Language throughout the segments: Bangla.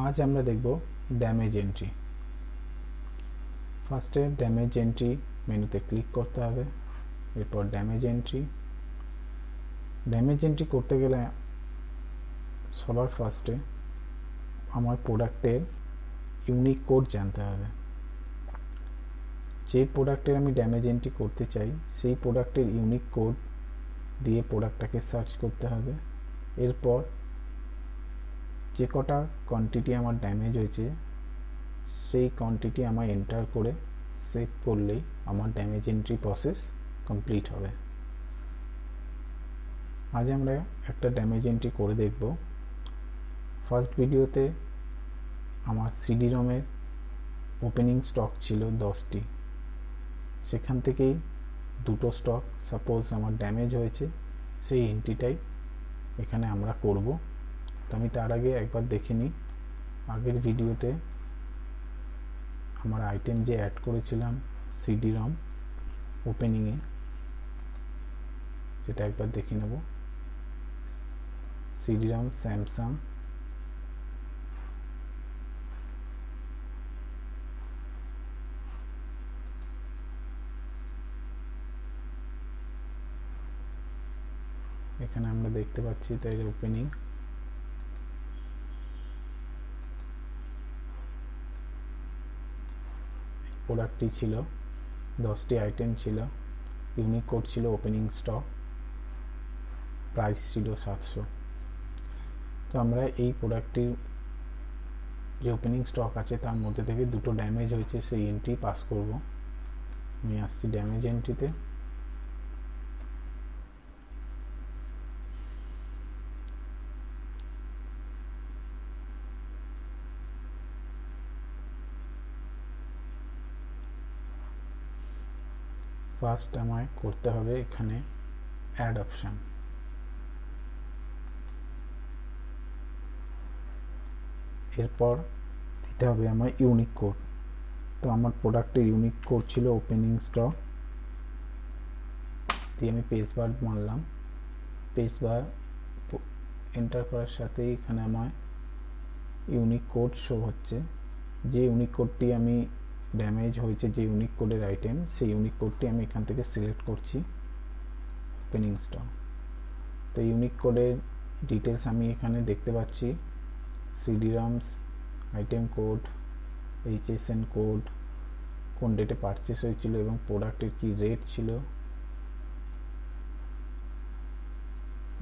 আজ আমরা দেখব ড্যামেজ এন্ট্রি। ফার্স্টে ড্যামেজ এন্ট্রি মেনুতে ক্লিক করতে হবে, এরপর ড্যামেজ এন্ট্রি করতে গেলে সবার ফার্স্টে আমার প্রোডাক্টের ইউনিক কোড জানতে হবে। যে প্রোডাক্টের আমি ড্যামেজ এন্ট্রি করতে চাই সেই প্রোডাক্টের ইউনিক কোড দিয়ে প্রোডাক্টটাকে সার্চ করতে হবে। এরপর যে কটা কোয়ান্টিটি আমার ড্যামেজ হয়েছে সেই কোয়ান্টিটি আমার এন্টার করে সেভ করলেই আমার ড্যামেজ এন্ট্রি প্রসেস কমপ্লিট হবে। আজ আমরা একটা ড্যামেজ এন্ট্রি করে দেখব। ফার্স্ট ভিডিওতে আমার সিডি রমের ওপেনিং স্টক ছিল 10টি, সেখান থেকেই দুটো স্টক সাপোজ আমার ড্যামেজ হয়েছে, সেই এন্ট্রিটাই এখানে আমরা করব। তো আমি তার আগে একবার দেখে নিই আগের ভিডিওতে আমার আইটেম যে অ্যাড করেছিলাম সিডি রম ওপেনিংয়ে, সেটা একবার দেখে নেব। সিডি রম স্যামসাং, এখানে আমরা দেখতে পাচ্ছি তাই ওপেনিং। প্রোডাক্টটি ছিল 10টি আইটেম ছিল, ইউনিক কোড ছিল ওপেনিং স্টক, প্রাইস ছিল 700। তো আমরা এই প্রোডাক্টটির যে ওপেনিং স্টক আছে তার মধ্যে থেকে দুটো ড্যামেজ হয়েছে সেই এন্ট্রি পাস করব। আমি আসছি ড্যামেজ এন্ট্রিতে, ফার্স্ট আমায় করতে হবে এখানে অ্যাড অপশন। এরপর দিতে হবে আমার ইউনিক কোড। তো আমার প্রোডাক্টের ইউনিক কোড ছিল ওপেনিং স্টক, দিয়ে আমি পেজ বার মারলাম। পেজ বার এন্টার করার সাথেই এখানে আমার ইউনিক কোড শো হচ্ছে। যে ইউনিক কোডটি আমি ড্যামেজ হয়েছে, যে ইউনিক কোডের আইটেম, সেই ইউনিক কোডটি আমি এখান থেকে সিলেক্ট করছি ওপেনিং স্টক। তো ইউনিক কোডের ডিটেলস আমি এখানে দেখতে পাচ্ছি, সিডি রমস আইটেম কোড, এইচএসএন কোড, কোন ডেটে পারচেস হয়েছিল এবং প্রোডাক্টের কি রেট ছিল।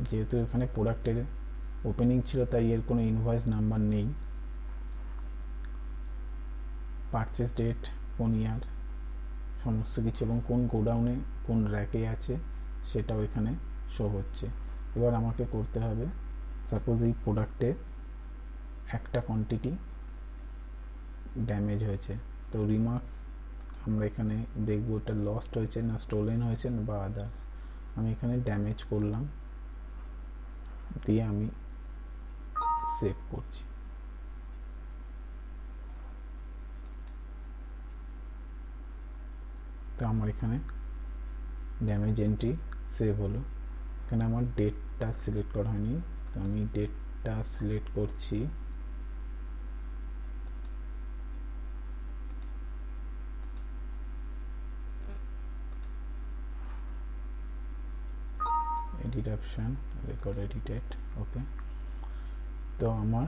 যেহেতু এখানে প্রোডাক্টের ওপেনিং ছিল তাই এর কোনো ইনভয়েস নাম্বার নেই। পারচেস ডেট, কোন ইয়ার, সমস্ত কিছু এবং কোন গোডাউনে কোন র্যাকে আছে সেটাও এখানে শো হচ্ছে। এবার আমাকে করতে হবে, সাপোজ এই প্রোডাক্টে একটা কোয়ান্টিটি ড্যামেজ হয়েছে, তো রিমার্কস আমরা এখানে দেখব এটা লস্ট হয়েছে না স্টোলেন হয়েছে না বা আদার্স। আমি এখানে ড্যামেজ করলাম, দিয়ে আমি সেভ করছি। তো আমার এখানে ড্যামেজ এন্ট্রি সেভ হলো। এখানে আমার ডেটটা সিলেক্ট করা হয়নি, তো আমি ডেটটা সিলেক্ট করছি। এডিট অপশন, রেকর্ড এডিটেড, ওকে। তো আমার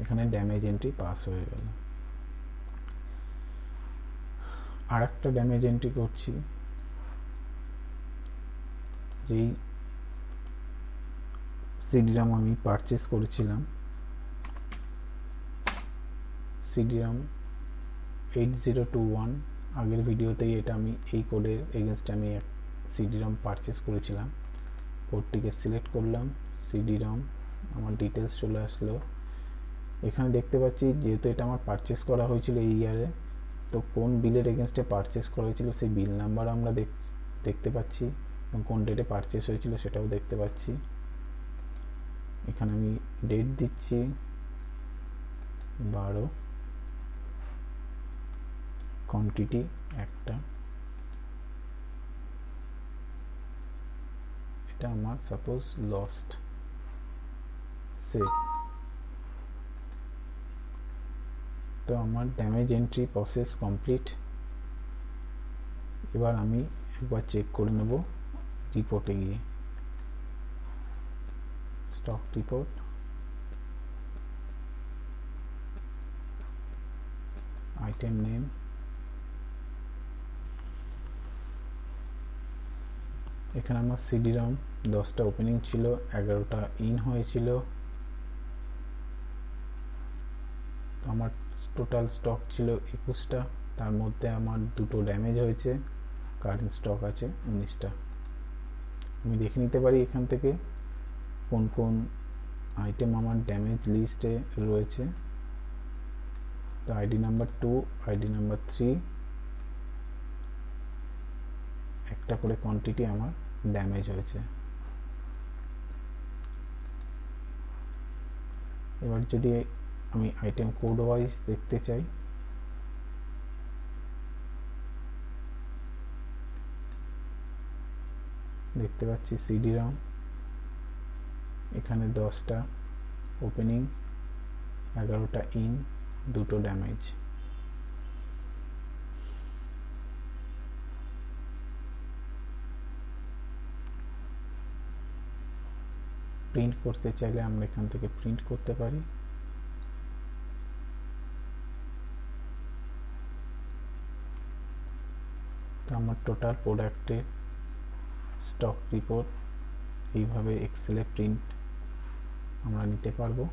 এখানে ড্যামেজ এন্ট্রি পাস হয়ে গেল। আর একটা ড্যামেজ এন্ট্রি করছি, যেই সিডি রম আমি পারচেস করেছিলাম, সিডি রম 8021, আগের ভিডিওতেই এটা আমি এই কোডের এগেনস্টে আমি সিডি রম পারচেস করেছিলাম। কোডটিকে সিলেক্ট করলাম, সিডি রম, আমার ডিটেলস চলে আসলো। এখানে দেখতে পাচ্ছি যেহেতু এটা আমার পারচেস করা হয়েছিল এই ইয়ারে, তো কোন বিলের এগেনস্টে পারচেস করা হয়েছিল সেই বিল নাম্বার আমরা দেখতে পাচ্ছি এবং কোন ডেটে পারচেস হয়েছিল সেটাও দেখতে পাচ্ছি। এখানে আমি ডেট দিচ্ছি 12, কোয়ান্টিটি একটা, এটা আমার সাপোজ লস্ট, সেভ। তো আমার ড্যামেজ এন্ট্রি প্রসেস কমপ্লিট। এবার আমি একবার চেক করে নেব রিপোর্টে গিয়ে। স্টক রিপোর্ট, আইটেম নেম, এখানে আমার সিডি রাম 10টা ওপেনিং ছিল, 11টা ইন হয়েছিল। আমার টোটাল স্টক ছিল 21টা, তার মধ্যে আমার 2টো ড্যামেজ হয়েছে, কারেন্ট স্টক আছে 19টা। আমি দেখে নিতে পারি এখান থেকে কোন কোন আইটেম আমার ড্যামেজ লিস্টে রয়েছে। তো আইডি নাম্বার 2, আইডি নাম্বার 3 একটা করে কোয়ান্টিটি আমার ড্যামেজ হয়েছে। এবার যদি আমি আইটেম কোড ওয়াইজ দেখতে চাই, দেখতে পাচ্ছি সিডি রাম এখানে 10টা ওপেনিং, 11টা ইন, 2টো ড্যামেজ। প্রিন্ট করতে চাইলে আমরা এখান থেকে প্রিন্ট করতে পারি। তো আমার টোটাল প্রোডাক্টের স্টক রিপোর্ট এইভাবে এক্সেলে প্রিন্ট আমরা নিতে পারবো।